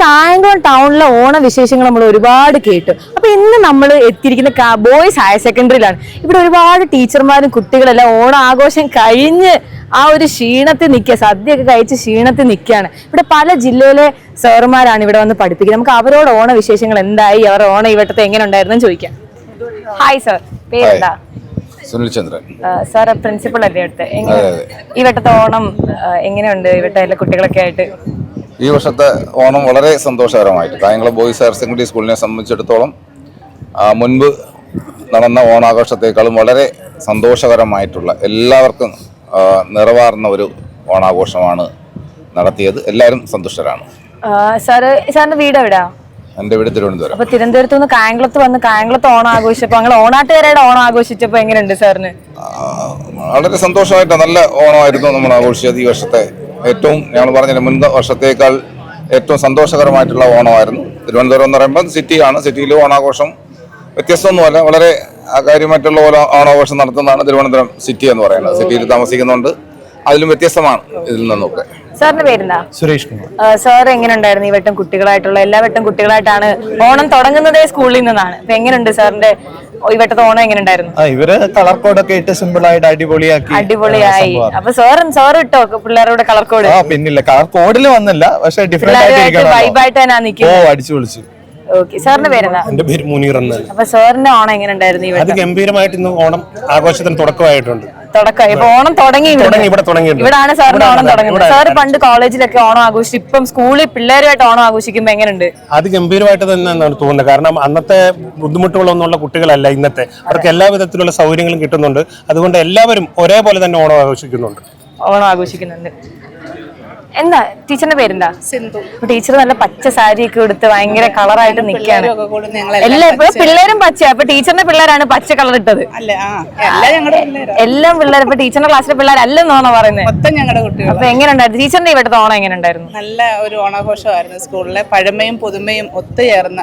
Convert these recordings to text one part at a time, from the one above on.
കായംകുളം ടൗണിലെ ഓണവിശേഷങ്ങൾ നമ്മൾ ഒരുപാട് കേട്ടു. അപ്പൊ ഇന്ന് നമ്മൾ എത്തിയിരിക്കുന്ന ബോയ്സ് ഹയർ സെക്കൻഡറിയിലാണ്. ഇവിടെ ഒരുപാട് ടീച്ചർമാരും കുട്ടികളെല്ലാം ഓണാഘോഷം കഴിഞ്ഞ് ആ ഒരു ക്ഷീണത്തിൽ നിൽക്കുക, സദ്യയൊക്കെ കഴിച്ച് ക്ഷീണത്തിൽ നിൽക്കുകയാണ്. ഇവിടെ പല ജില്ലയിലെ സാറുമാരാണ് ഇവിടെ വന്ന് പഠിപ്പിക്കുന്നത്. നമുക്ക് അവരോട് ഓണവിശേഷങ്ങൾ എന്തായി, അവരുടെ ഓണം ഈ വട്ടത്തെ എങ്ങനെ ഉണ്ടായിരുന്നു ചോദിക്കാം. ഹായ് സാർ, പേരെന്താ? സുനിൽ ചന്ദ്രൻ. സാർ പ്രിൻസിപ്പൾ അല്ലേ ഇവിടുത്തെ? ഈ വട്ടത്തെ ഓണം എങ്ങനെയുണ്ട് ഇവിടുത്തെ എല്ലാ കുട്ടികളൊക്കെ ആയിട്ട്? ഈ വർഷത്തെ ഓണം വളരെ സന്തോഷകരമായിട്ട് കായംകുളം ബോയ്സ് ഹയർ സെക്കൻഡറി സ്കൂളിനെ സംബന്ധിച്ചിടത്തോളം മുൻപ് നടന്ന ഓണാഘോഷത്തെക്കാളും വളരെ സന്തോഷകരമായിട്ടുള്ള, എല്ലാവർക്കും നിറവാർന്ന ഒരു ഓണാഘോഷമാണ് നടത്തിയത്. എല്ലാവരും സന്തുഷ്ടരാണ്. സാറിന്റെ വീട് എവിടെയാ? എന്റെ വീട് തിരുവനന്തപുരം. അപ്പൊ തിരുവനന്തപുരത്ത് നിന്ന് കായംകുളത്ത് വന്ന് കായംകുളത്ത് ഓണം ആഘോഷിച്ചപ്പോ ഞങ്ങൾ ഓണാട്ടുകാരുടെ ഓണം ആഘോഷിച്ചപ്പോ എങ്ങനെയുണ്ട് സാറിന്? വളരെ സന്തോഷമായിട്ട് നല്ല ഓണമായിരുന്നു നമ്മൾ ആഘോഷിച്ചത്. ഈ വർഷത്തെ ഏറ്റവും, ഞങ്ങൾ പറഞ്ഞില്ല, മുൻ വർഷത്തേക്കാൾ ഏറ്റവും സന്തോഷകരമായിട്ടുള്ള ഓണമായിരുന്നു. തിരുവനന്തപുരം എന്ന് പറയുമ്പോൾ സിറ്റിയാണ്. സിറ്റിയിൽ ഓണാഘോഷം വ്യത്യസ്തമൊന്നുമല്ല, വളരെ കാര്യമായിട്ടുള്ള ഓണാഘോഷം നടത്തുന്നതാണ് തിരുവനന്തപുരം സിറ്റി എന്ന് പറയുന്നത്. സിറ്റിയിൽ താമസിക്കുന്നുണ്ട്, അതിലും വ്യത്യസ്തമാണ് ഇതിൽ നിന്നൊക്കെ. സാറിന്റെ പേരെന്താ? സുരേഷ് കുമാർ. സാർ എങ്ങനെയുണ്ടായിരുന്നു ഈ വട്ടം കുട്ടികളായിട്ടുള്ള? എല്ലാ വട്ടം കുട്ടികളായിട്ടാണ് ഓണം തുടങ്ങുന്നതേ സ്കൂളിൽ നിന്നാണ്. അപ്പൊ എങ്ങനെയുണ്ട് സാറിന്റെ ഈ വട്ടത്തെ ഓണം എങ്ങനെ ഉണ്ടായിരുന്നു? ഇവര് കളർ കോഡൊക്കെ ഇട്ട് സിമ്പിൾ ആയിട്ട് അടിപൊളിയായി. അപ്പൊ സാർ ഇട്ടോ പിള്ളേരുടെ കളർ കോഡ്? പിന്നില്ല, കളർ കോഡിൽ വന്നില്ല, പക്ഷെ ഡിഫറെന്റ് വൈബായിട്ട് തന്നെ നിൽക്കുന്നത്. അടിച്ചു വിളിച്ചു. ഓക്കെ, സാറിന്റെ പേരെന്താ? എന്റെ പേര് മുനീർ എന്നാണ്. അപ്പൊ സാറിന്റെ ഓണം എങ്ങനെ ഉണ്ടായിരുന്നു ഈ വട്ടം? അത് ഗംഭീരമായിട്ട് ഇന്ന് ഓണം ആഘോഷത്തിന് തുടക്കമായിട്ടുണ്ട്. ഇപ്പൊ ഓണം തുടങ്ങി ഇവിടാണ് സാറിന്റെ ഓണം തുടങ്ങുന്നത്. സാർ പണ്ട് കോളേജിലൊക്കെ ഓണം ആഘോഷിച്ചു, ഇപ്പം സ്കൂളിൽ പിള്ളേരുമായിട്ട് ഓണം ആഘോഷിക്കുമ്പോ എങ്ങനെയുണ്ട്? അത് ഗംഭീരമായിട്ട് തന്നെ എന്നാണ് തോന്നുന്നത്. കാരണം അന്നത്തെ ബുദ്ധിമുട്ടുകളൊന്നുള്ള കുട്ടികളല്ല ഇന്നത്തെ. അവർക്ക് എല്ലാ വിധത്തിലുള്ള സൗകര്യങ്ങളും കിട്ടുന്നുണ്ട്. അതുകൊണ്ട് എല്ലാവരും ഒരേപോലെ തന്നെ ഓണം ആഘോഷിക്കുന്നുണ്ട്. എന്താ ടീച്ചറിന്റെ പേരെന്താ? സിന്ധു. ടീച്ചർ നല്ല പച്ച സാരി ഒക്കെ എടുത്ത് ഭയങ്കര കളറായിട്ട് നിൽക്കുകയാണ്. എല്ലാം ഇപ്പൊ പിള്ളേരും പച്ച. അപ്പൊ ടീച്ചറിന്റെ പിള്ളേരാണ് പച്ച കളർ ഇട്ടത്. എല്ലാം പിള്ളേർ. ഇപ്പൊ ടീച്ചറിന്റെ ക്ലാസ്സിലെ പിള്ളേരല്ലെന്നാണോ പറയുന്നത്? അപ്പൊ എങ്ങനെ ഉണ്ടായിരുന്നു ടീച്ചറിന്റെ ഇവിടുത്തെ ഓണം? എങ്ങനെ ഉണ്ടായിരുന്നു? നല്ല ഒരു ഓണാഘോഷമായിരുന്നു. സ്കൂളിലെ പഴമയും പുതുമയും ഒത്തുചേർന്ന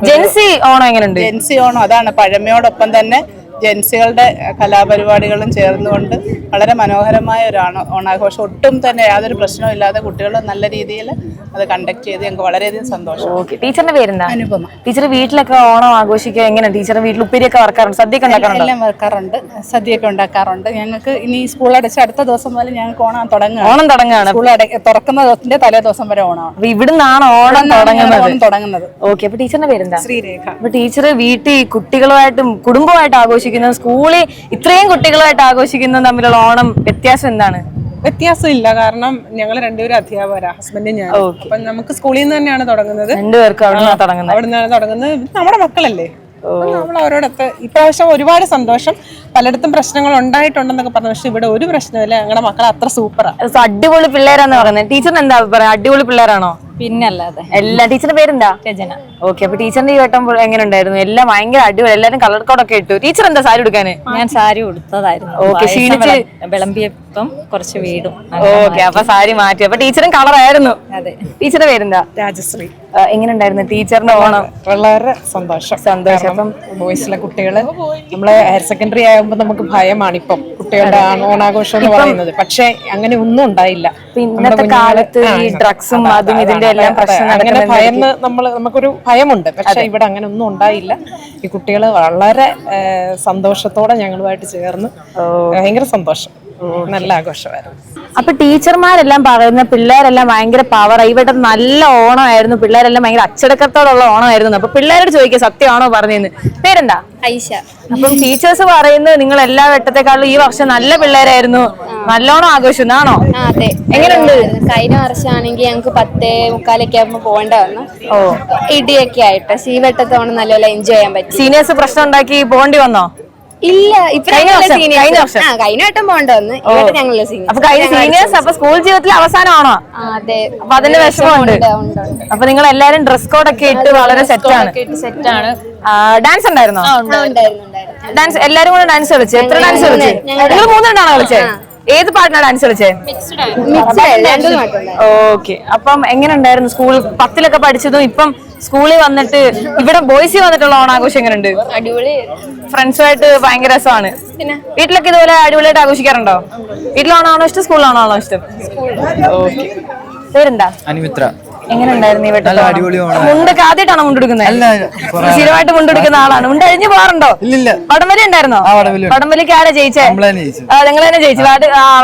ജെൻസി ഓണം എങ്ങനെയുണ്ട്? ജെൻസി ഓണം അതാണ്, പഴമയോടൊപ്പം തന്നെ ജെൻസികളുടെ കലാപരിപാടികളും ചേർന്നുകൊണ്ട് വളരെ മനോഹരമായ ഒരു ഓണാഘോഷം. ഒട്ടും തന്നെ യാതൊരു പ്രശ്നവും ഇല്ലാതെ കുട്ടികൾ നല്ല രീതിയിൽ അത് കണ്ടക്ട് ചെയ്ത് ഞങ്ങൾക്ക് വളരെയധികം സന്തോഷം. ടീച്ചറിന്റെ പേരെന്താ? അനുപമ. ടീച്ചർ വീട്ടിലൊക്കെ ഓണം ആഘോഷിക്കുക എങ്ങനെ? ടീച്ചറിന്റെ വീട്ടിൽ ഉപ്പേരിയൊക്കെ വറക്കാറുണ്ട്, സദ്യയൊക്കെ ഉണ്ടാക്കാറുണ്ട്? എല്ലാം വറക്കാറുണ്ട്, സദ്യയൊക്കെ ഉണ്ടാക്കാറുണ്ട്. ഞങ്ങൾക്ക് ഇനി സ്കൂൾ അടച്ച് അടുത്ത ദിവസം മുതൽ ഞങ്ങൾക്ക് ഓണം തുടങ്ങുകയാണ്. സ്കൂൾ തുറക്കുന്ന ദിവസത്തിന്റെ തലേ ദിവസം വരെ ഓണമാണ്. അപ്പൊ ഇവിടുന്നാണ് ഓണം തുടങ്ങുന്നത്. ഓക്കെ, അപ്പൊ ടീച്ചറിന്റെ പേരെന്താ? ശ്രീരേഖ. അപ്പൊ ടീച്ചർ വീട്ടിൽ കുട്ടികളുമായിട്ടും കുടുംബമായിട്ട് ആഘോഷിക്കുന്നത്, സ്കൂളിൽ ഇത്രയും കുട്ടികളായിട്ട് ആഘോഷിക്കുന്നതും തമ്മിലുള്ള ഓണം വ്യത്യാസം എന്താണ്? വ്യത്യാസമില്ല, കാരണം ഞങ്ങൾ രണ്ടുപേരും അധ്യാപകരാ, ഹസ്ബൻഡും ഞാൻ. അപ്പൊ നമുക്ക് സ്കൂളിൽ നിന്ന് തന്നെയാണ് തുടങ്ങുന്നത്. രണ്ടുപേർക്കും അവിടെ നിന്നാണ് തുടങ്ങുന്നത്. നമ്മുടെ മക്കളല്ലേ, നമ്മൾ അവരോടൊത്ത് ഇപ്രാവശ്യം ഒരുപാട് സന്തോഷം. പലയിടത്തും പ്രശ്നങ്ങൾ ഉണ്ടായിട്ടുണ്ടെന്നൊക്കെ പറഞ്ഞു, പക്ഷെ ഇവിടെ ഒരു പ്രശ്നമില്ല. ഞങ്ങളുടെ മക്കൾ അത്ര സൂപ്പറാ, അടിപൊളി പിള്ളേരാന്ന് പറയുന്നത്. ടീച്ചറിന് എന്താ അഭിപ്രായം? അടിപൊളി പിള്ളേരാണോ? പിന്നല്ലാതെ. എല്ലാ ടീച്ചറിന്റെ പേരെന്താ? രചന. ഓക്കെ, അപ്പൊ ടീച്ചറിന്റെ ഈ വട്ടം എങ്ങനെ ഉണ്ടായിരുന്നു? എല്ലാം ഭയങ്കര അടിപൊളി, എല്ലാരും കളർ കോഡൊക്കെ ഇട്ടു. ടീച്ചർ എന്താ സാരി എടുക്കാന്? ഞാൻ സാരി ഉടുത്തതായിരുന്നു. ഓക്കെ, ക്ഷീണിച്ച് വിളമ്പിയപ്പം കുറച്ച് വീടും. ഓക്കെ, അപ്പൊ സാരി മാറ്റി. അപ്പൊ ടീച്ചറും കളറായിരുന്നു. അതെ. ടീച്ചറുടെ പേരെന്താ? രാജശ്രീ. എങ്ങനെ ഉണ്ടായിരുന്നു ടീച്ചറിന്റെ ഓണം? വളരെ സന്തോഷം. അപ്പം ബോയ്സിലെ കുട്ടികള് നമ്മള് ഹയർ സെക്കൻഡറി ആകുമ്പോൾ നമുക്ക് ഭയമാണ് ഇപ്പം കുട്ടികളുടെ ഓണാഘോഷം എന്ന് പറയുന്നത്. പക്ഷെ അങ്ങനെ ഒന്നും ഉണ്ടായില്ല. ഇന്നത്തെ കാലത്ത് ഈ ഡ്രഗ്സും അതും ഇതിന്റെ എല്ലാം പ്രശ്നം അങ്ങനെ ഭയന്ന് നമുക്കൊരു ഭയമുണ്ട്. പക്ഷെ ഇവിടെ അങ്ങനെ ഒന്നും ഉണ്ടായില്ല. ഈ കുട്ടികള് വളരെ സന്തോഷത്തോടെ ഞങ്ങളുമായിട്ട് ചേർന്ന് ഭയങ്കര സന്തോഷം, നല്ല ആഘോഷമായിരുന്നു. അപ്പൊ ടീച്ചർമാരെല്ലാം പറയുന്ന പിള്ളേരെല്ലാം ഭയങ്കര പവറായി. ഇവിടെ നല്ല ഓണമായിരുന്നു, പിള്ളേരെല്ലാം ഭയങ്കര അച്ചടക്കത്തോടുള്ള ഓണമായിരുന്നു. അപ്പൊ പിള്ളേരോട് ചോദിക്കുക, സത്യമാണോ പറഞ്ഞെന്ന്? പേരെന്താ? ഐഷ. അപ്പം ടീച്ചേഴ്സ് പറയുന്നത് നിങ്ങൾ എല്ലാ വട്ടത്തെക്കാളും ഈ വർഷം നല്ല പിള്ളേരായിരുന്നു, നല്ലോണം ആഘോഷിക്കുന്നതാണോ? അതെ. എങ്ങനെയുണ്ട്? കഴിഞ്ഞ വർഷമാണെങ്കിൽ ഞങ്ങൾക്ക് 10:45 ആകുമ്പോ പോകേണ്ട വന്നു, ഇടിയൊക്കെ ആയിട്ട്. ഈ വട്ടത്തെ ഓണം നല്ലപോലെ എൻജോയ് ചെയ്യാൻ പറ്റും. സീനിയേഴ്സ് പ്രശ്നം ഉണ്ടാക്കി പോകേണ്ടി വന്നോ? ഇല്ല, കഴിഞ്ഞ വർഷം കഴിഞ്ഞ വട്ടം പോകേണ്ട വന്നു. ഇവിടെ ഞങ്ങള് സീനിയേഴ്സ്. അപ്പൊ സ്കൂൾ ജീവിതത്തിൽ അവസാനമാണോ? അതെ. അപ്പൊ അതിന്റെ വിഷമമുണ്ട്. അപ്പൊ നിങ്ങൾ എല്ലാരും ഡ്രസ് കോഡൊക്കെ ഇട്ട് വളരെ സെറ്റാണ്. ഡാൻസ് ഉണ്ടായിരുന്നോ? ഡാൻസ് എല്ലാരും കൂടെ ഡാൻസ് കളിച്ചു. എത്ര ഡാൻസ് കളിച്ചു? നിങ്ങൾ 3 എണ്ണാണോ കളിച്ചേ? ഏത് പാട്ടിനാണ് ഡാൻസ് കളിച്ചേ? ഓക്കെ. അപ്പം എങ്ങനെ ഉണ്ടായിരുന്നു സ്കൂൾ 10ലൊക്കെ പഠിച്ചതും ഇപ്പം സ്കൂളിൽ വന്നിട്ട് ഇവിടെ ബോയ്സിൽ വന്നിട്ടുള്ള ഓണാഘോഷം എങ്ങനെയുണ്ട്? അടിപൊളി. ഫ്രണ്ട്സുമായിട്ട് ഭയങ്കര രസമാണ്. വീട്ടിലൊക്കെ ഇതുപോലെ അടിപൊളിയായിട്ട് ആഘോഷിക്കാറുണ്ടോ? വീട്ടിലാണോ ഇഷ്ടം, സ്കൂളിലാണോ ഇഷ്ടം? ഓക്കെ. പേരെന്താ? അനിമിത്ര. എങ്ങനെ ഉണ്ടായിരുന്നു ഈ നല്ല വെട്ടത്തോണം? അടിപൊളി ഓണം. മുണ്ടൊക്കെ ആദ്യമായിട്ടാണോ മുണ്ടെടുക്കുന്നത്? സ്ഥിരമായിട്ട് മുണ്ടെടുക്കുന്ന ആളാണ്. മുണ്ട് അഴിഞ്ഞു പോകാറുണ്ടോ? ഇല്ലില്ല. വടംവലി ഉണ്ടായിരുന്നോ? വടംവലി ഉണ്ട്. വടംവലിക്ക് ആരാ ജയിച്ചേ? ജയിച്ചു. നിങ്ങൾ തന്നെ ജയിച്ചു.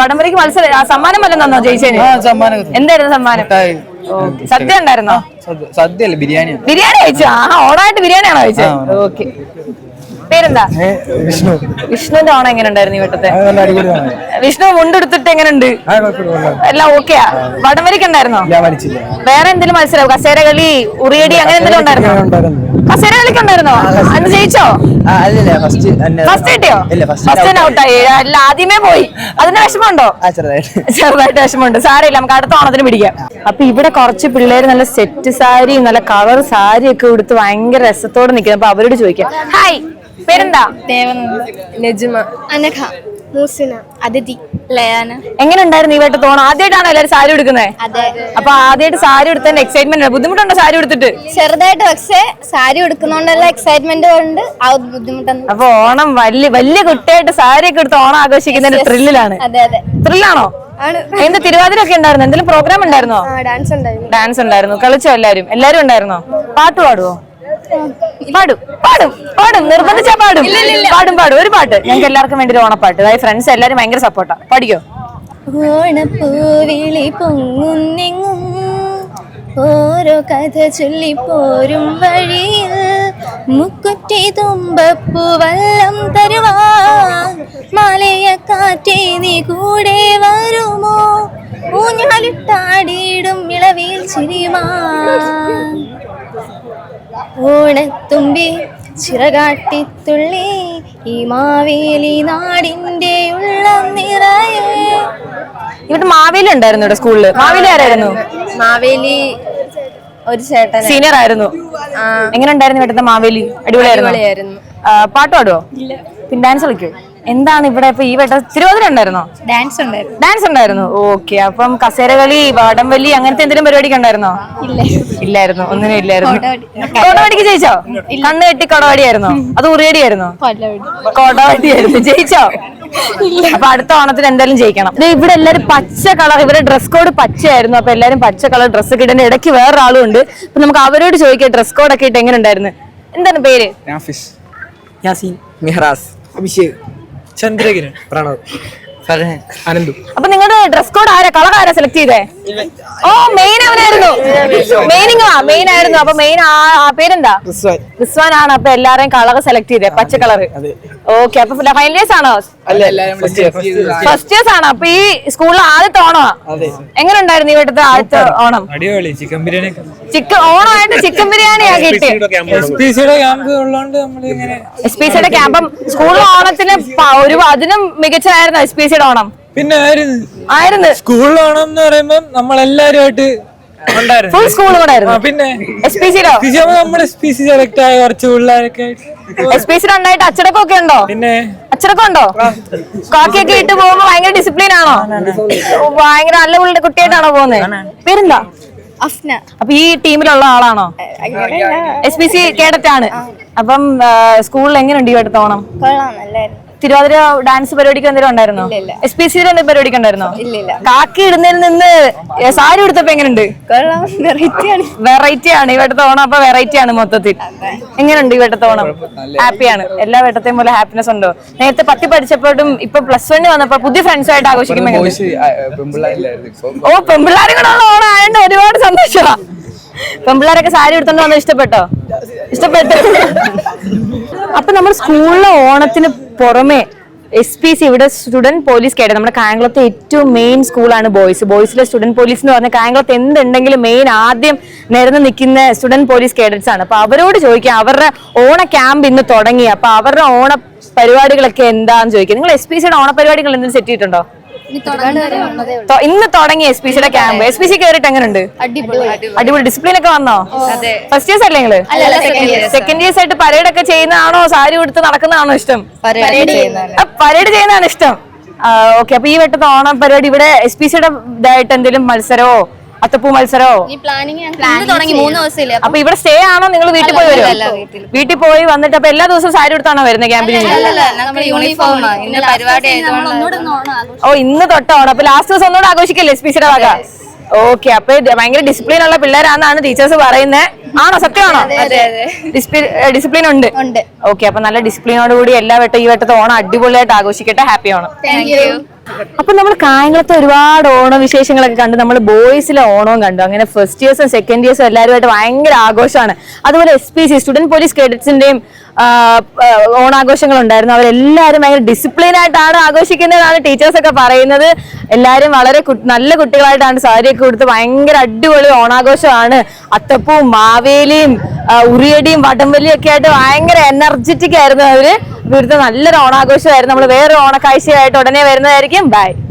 വടംവലിക്ക് മത്സരം സമ്മാനം വല്ലതും തന്നോ ജയിച്ചേന്? എന്തായിരുന്നു സമ്മാനം? സദ്യ ഉണ്ടായിരുന്നോ? സദ്യ അല്ല, ബിരിയാണി. ബിരിയാണി കഴിച്ചോ? ഓണായിട്ട് ബിരിയാണിയാണോ കഴിച്ചത്? ഓക്കെ. പേരെന്താ? വിഷ്ണു. വിഷ്ണുവിന്റെ ഓണം എങ്ങനെ ഉണ്ടായിരുന്നു ഈ വട്ടത്തെ? നല്ല അടിപൊളി ഓണം. വിഷ്ണു മുണ്ടെടുത്തിട്ട് എങ്ങനെയുണ്ട്? എല്ലാം ഓക്കെയാ? വടംവലിക്ക് ഉണ്ടായിരുന്നോ? വേറെ എന്തെങ്കിലും മത്സരം? കസേര കളി, ഉറിയടി അങ്ങനെ എന്തെങ്കിലും ഉണ്ടായിരുന്നോ? കസേര കളിക്ക് ഉണ്ടായിരുന്നോ? അന്ന് ജയിച്ചോ? ഫസ്റ്റ് കിട്ടിയോ? ഫസ്റ്റ് ഔട്ടായി. അല്ല, ആദ്യമേ പോയി. അതിന് വിഷമമുണ്ടോ? ചെറുതായിട്ട് വിഷമമുണ്ട്. സാരമില്ല, നമുക്ക് അടുത്ത ഓണത്തിന് പിടിക്കാം. അപ്പൊ ഇവിടെ കുറച്ച് പിള്ളേര് നല്ല സെറ്റ് സാരിയും നല്ല കളർ സാരിയും ഒക്കെ ഉടുത്ത് ഭയങ്കര രസത്തോടെ നിൽക്കുന്നത്. അപ്പൊ അവരോട് ചോദിക്കാം. ഹായ്, പേരെന്താ? നജ്മ, അനഘ, മൂസിന, അതിഥി, ലയാന. എങ്ങനെ ഉണ്ടായിരുന്നു ഈ വട്ടത്തെ ഓണം? ആദ്യമായിട്ടാണോ എല്ലാവരും സാരി എടുക്കുന്നത്? അതെ. അപ്പൊ ആദ്യമായിട്ട് സാരി എടുത്തതിന്റെ എക്സൈറ്റ്മെന്റ് ബുദ്ധിമുട്ടുണ്ടോ സാരി എടുത്തിട്ട്? ചെറുതായിട്ട്, പക്ഷെ സാരി എടുക്കുന്നോണ്ടുള്ള എക്സൈറ്റ്മെന്റ് കൊണ്ട് ആ ബുദ്ധിമുട്ടൊന്നും. അപ്പൊ ഓണം വലിയ കുട്ടിയായിട്ട് സാരി ഒക്കെ എടുത്ത് ഓണം ആഘോഷിക്കുന്നതിന്റെ ത്രില്ലിലാണ്. അതെ അതെ. ത്രില്ലാണോ? എന്ത് തിരുവാതിര ഒക്കെ ഉണ്ടായിരുന്നു? എന്തെങ്കിലും പ്രോഗ്രാം ഉണ്ടായിരുന്നോ? ഡാൻസ് ഉണ്ടായിരുന്നു. ഡാൻസ് ഉണ്ടായിരുന്നു. കളിച്ചോ? എല്ലാരും ഉണ്ടായിരുന്നോ? പാട്ട് പാടുവോ? പാടും നിർബന്ധിച്ചാ പാടും ഒരു പാട്ട്. ഞങ്ങൾക്ക് എല്ലാവർക്കും വേണ്ടി ഒരു ഓണപ്പാട്ട്. അതായത് ഫ്രണ്ട്സ് എല്ലാരും ഭയങ്കര സപ്പോർട്ടാ. പഠിക്കോ? ഓണപ്പൂവിളി പൊങ്ങുന്നെങ്ങും ഓരോ കഥ ചൊല്ലിപ്പോരും വഴിയിൽ മുക്കുറ്റി തുമ്പപ്പൂ വല്ലം തരുവാൻ മാലയ കാറ്റേ നീ കൂടെ വരുമോ ഊഞ്ഞാലിട്ടാടിയിടും ഇളവിൽ ചിരിമാ ഓണത്തുമ്പി ചിറകാട്ടിത്തുള്ളി ഈ മാവേലി നാടിന്റെ ഉള്ളം നിറയെ. ഇവിടെ മാവേലി ഉണ്ടായിരുന്നു. ഇവിടെ സ്കൂളില് മാവേലി ആരായിരുന്നു? മാവേലി ഒരു ചേട്ടൻ സീനിയർ ആയിരുന്നു. എങ്ങനെ ഉണ്ടായിരുന്നു ഇവിടുത്തെ മാവേലി? അടിപൊളിയായിരുന്നു. പാട്ട് പാടുവോ? പിന്നെ ഡാൻസ് കളിക്കോ? എന്താണ് ഇവിടെ ഇപ്പൊ ഈ വട്ടം തിരുവാതിര ഉണ്ടായിരുന്നോ? ഡാൻസ് ഉണ്ടായിരുന്നു. ഓക്കെ. അപ്പം കസേര കളി, വടംവലി അങ്ങനത്തെ എന്തെങ്കിലും പരിപാടിക്ക് ഉണ്ടായിരുന്നോ? ഇല്ലായിരുന്നു. ഒന്നിനും ഇല്ലായിരുന്നു. കൊടവടിക്ക് ജയിച്ചോ? കണ്ണ് കെട്ടി കൊടവടിയായിരുന്നോ? അത് ഉറിയടിയായിരുന്നോ? കൊടവടിയായിരുന്നു. ജയിച്ചോ? അപ്പൊ അടുത്ത ഓണത്തിന് എന്തായാലും ജയിക്കണം. ഇവിടെ എല്ലാരും പച്ച കളർ, ഇവരുടെ ഡ്രസ് കോഡ് പച്ചയായിരുന്നു. അപ്പൊ എല്ലാരും പച്ച കളർ ഡ്രസ്സ് ഒക്കെ ഇടുന്ന. ഇടയ്ക്ക് വേറൊരാളും ഉണ്ട്. അപ്പൊ നമുക്ക് അവരോട് ചോദിക്കാം ഡ്രസ് കോഡ് ഒക്കെ ഇട്ട് എങ്ങനെ ഉണ്ടായിരുന്നു. എന്താണ് പേര്? യാസീൻ, മിഹ്റാസ്, അഭിഷേക്, ചന്ദ്രകിരൺ, പ്രണവ്, ഫർഹാൻ, അനന്തു. അപ്പൊ നിങ്ങളുടെ ഡ്രസ് കോഡ് കളർ ആരാ സെലക്ട് ചെയ്തേ? ഓ, മെയിൻ അവനായിരുന്നു. മെയിൻ ആയിരുന്നു. അപ്പൊ മെയിൻ പേരെന്താ? റിസ്വാൻ ആണ്. അപ്പൊ എല്ലാരെയും കളർ സെലക്ട് ചെയ്തേ, പച്ച കളർ. ഓക്കെ. അപ്പൊ ഫൈനൽ ഇയേഴ്സ് ആണോ? ഫസ്റ്റ് ഇയേഴ്സ് ആണ്. അപ്പൊ ഈ സ്കൂളിൽ ആദ്യത്തെ ഓണമാ. എങ്ങനെ ഉണ്ടായിരുന്നു ഈ വീട്ടത്തെ ആദ്യത്തെ ഓണം? അടിപൊളി. ചിക്കൻ ബിരിയാണി. ഓണമായിട്ട് ചിക്കൻ ബിരിയാണിയാ കിട്ടി. SPCയുടെ ക്യാമ്പ് സ്കൂളിലെ ഓണത്തിന് അതിനും മികച്ചതായിരുന്നു SPCയുടെ ഓണം. പിന്നെ ആയിരുന്നു സ്കൂളിൽ ഓണം എന്ന് പറയുമ്പോ നമ്മളെല്ലാരുമായിട്ട് ഫുൾ സ്കൂൾ കൂടെ ആയിരുന്നു. പിന്നെ SPCയിലോ? നമ്മുടെ SPC സെലക്ട് ആയ കുറച്ച് പിള്ളേരൊക്കെ SPCയുടെ ഉണ്ടായിട്ട് അച്ചടക്കമൊക്കെ ഉണ്ടോ? പിന്നെ അച്ചടക്കം ഉണ്ടോ? കാക്കിയൊക്കെ ഇട്ട് പോകുമ്പോ ഭയങ്കര ഡിസിപ്ലിൻ ആണോ? ഭയങ്കര നല്ല കുട്ടിയായിട്ടാണോ പോകുന്നത്? പേരെന്താ? അഫ്ന. അപ്പൊ ഈ ടീമിലുള്ള ആളാണോ? SPC കേഡറ്റ് ആണ്. അപ്പം സ്കൂളിൽ എങ്ങനെയുണ്ട് ഈ അടുത്ത ഓണം? കൊള്ളാം, നല്ലായിരുന്നു. തിരുവാതിര ഡാൻസ് പരിപാടിക്ക് എന്തെങ്കിലും ഉണ്ടായിരുന്നോ? SPCയിൽ എന്തെങ്കിലും പരിപാടിക്ക് ഉണ്ടായിരുന്നോ? കാക്കി ഇടുന്നതിൽ നിന്ന് സാരി എടുത്തപ്പോ എങ്ങനെയുണ്ട്? വെറൈറ്റി ആണ് ഈ വട്ടത്തെ ഓണം. അപ്പൊ വെറൈറ്റി ആണ് മൊത്തത്തിൽ. എങ്ങനെയുണ്ട് ഈ വട്ടത്തെ ഓണം? ഹാപ്പിയാണ്. എല്ലാ വട്ടത്തെയും പോലെ ഹാപ്പിനെസ് ഉണ്ടോ? നേരത്തെ 10 പഠിച്ചപ്പോഴും ഇപ്പൊ +1 വന്നപ്പോ പുതിയ ഫ്രണ്ട്സുമായിട്ട് ആഘോഷിക്കുമ്പോ ഓ, പെമ്പിള്ളാരും കൂടെ ഉള്ള ഓണം ആയതുകൊണ്ട് ഒരുപാട് സന്തോഷമാണ്. പെമ്പിള്ളാരൊക്കെ സാരി എടുത്തോണ്ട് വന്നത് ഇഷ്ടപ്പെട്ടോ? അപ്പൊ നമ്മൾ സ്കൂളിലെ ഓണത്തിന് പുറമെ SPC ഇവിടെ സ്റ്റുഡന്റ് പോലീസ് കേഡറ്റ്, നമ്മുടെ കായംകുളത്തെ ഏറ്റവും മെയിൻ സ്കൂളാണ് ബോയ്സിലെ സ്റ്റുഡന്റ് പോലീസ് എന്ന് പറഞ്ഞാൽ കായംകുളത്ത് എന്തുണ്ടെങ്കിലും മെയിൻ ആദ്യം നിരന്ന് നിൽക്കുന്ന സ്റ്റുഡന്റ് പോലീസ് കേഡറ്റ്സ് ആണ്. അപ്പൊ അവരോട് ചോദിക്കാം, അവരുടെ ഓണ ക്യാമ്പ് ഇന്ന് തുടങ്ങി. അപ്പൊ അവരുടെ ഓണ പരിപാടികളൊക്കെ എന്താന്ന് ചോദിക്കാം. നിങ്ങൾ SPCയുടെ ഓണ പരിപാടികൾ എന്തെങ്കിലും സെറ്റ് ചെയ്തിട്ടുണ്ടോ? ഇന്ന് തുടങ്ങി SPCയുടെ ക്യാമ്പ്. SPC കയറിയിട്ട് എങ്ങനെയുണ്ട്? അടിപൊളി. ഡിസിപ്ലിൻ ഒക്കെ വന്നോ? ഫസ്റ്റ് ഇയേഴ്സ് അല്ലേ നിങ്ങള്? സെക്കൻഡ് ഇയേഴ്സ് ആയിട്ട് പരേഡ് ഒക്കെ ചെയ്യുന്നതാണോ സാരി ഉടുത്ത് നടക്കുന്നതാണോ ഇഷ്ടം? പരേഡ് ചെയ്യുന്നതാണ് ഇഷ്ടം. ഓക്കെ. അപ്പൊ ഈ വട്ടത്തെ ഓണം പരിപാടി ഇവിടെ SPCയുടെ ഇതായിട്ട് എന്തെങ്കിലും മത്സരമോ അത്തപ്പൂ മത്സരമോ? അപ്പൊ ഇവിടെ സ്റ്റേ ആണോ? നിങ്ങൾ വീട്ടിൽ പോയി വരുമോ? വീട്ടിൽ പോയി വന്നിട്ട് അപ്പൊ എല്ലാ ദിവസവും സാരി എടുത്താണോ വരുന്നത് ക്യാമ്പിന്? ഓ, ഇന്ന് തൊട്ടാണ്. അപ്പൊ ലാസ്റ്റ് ദിവസം ഒന്നുകൂടെ ആഘോഷിക്കല്ലേ SPCയുടെ വക? ഓക്കെ, അപ്പൊ ഭയങ്കര ഡിസിപ്ലിൻ ഉള്ള പിള്ളേരാണെന്നാണ് ടീച്ചേഴ്സ് പറയുന്നത്. ആണോ, സത്യമാണോ? ഡിസിപ്ലിൻ ഉണ്ട്. ഓക്കെ, അപ്പൊ നല്ല ഡിസിപ്ലിനോട് കൂടി എല്ലാ വട്ടം ഈ വട്ടത്തെ ഓണം അടിപൊളിയായിട്ട് ആഘോഷിക്കട്ടെ. ഹാപ്പി ഓണം. അപ്പൊ നമ്മൾ കായംകുളത്തെ ഒരുപാട് ഓണവിശേഷങ്ങളൊക്കെ കണ്ട് നമ്മൾ ബോയ്സിലെ ഓണവും കണ്ടു. അങ്ങനെ ഫസ്റ്റ് ഇയേഴ്സും സെക്കൻഡ് ഇയേഴ്സും എല്ലാവരുമായിട്ട് ഭയങ്കര ആഘോഷമാണ്. അതുപോലെ SPC സ്റ്റുഡന്റ് പോലീസ് കേഡറ്റ്സിന്റെയും ഓണാഘോഷങ്ങൾ ഉണ്ടായിരുന്നു. അവരെല്ലാവരും ഭയങ്കര ഡിസിപ്ലിൻ ആയിട്ടാണ് ആഘോഷിക്കുന്നതാണ് ടീച്ചേഴ്സ് ഒക്കെ പറയുന്നത്. എല്ലാവരും വളരെ നല്ല കുട്ടികളായിട്ടാണ് സാരിയൊക്കെ കൊടുത്ത് ഭയങ്കര അടിപൊളി ഓണാഘോഷമാണ്. അത്തപ്പൂവും മാവേലിയും ഉറിയടിയും വടംവലിയും ഒക്കെ ആയിട്ട് ഭയങ്കര എനർജറ്റിക് ആയിരുന്നു അവര്. ഇവിടുത്തെ നല്ലൊരു ഓണാഘോഷമായിരുന്നു. നമ്മൾ വേറൊരു ഓണക്കാഴ്ചയായിട്ട് ഉടനെ വരുന്നതായിരിക്കും. ബൈ.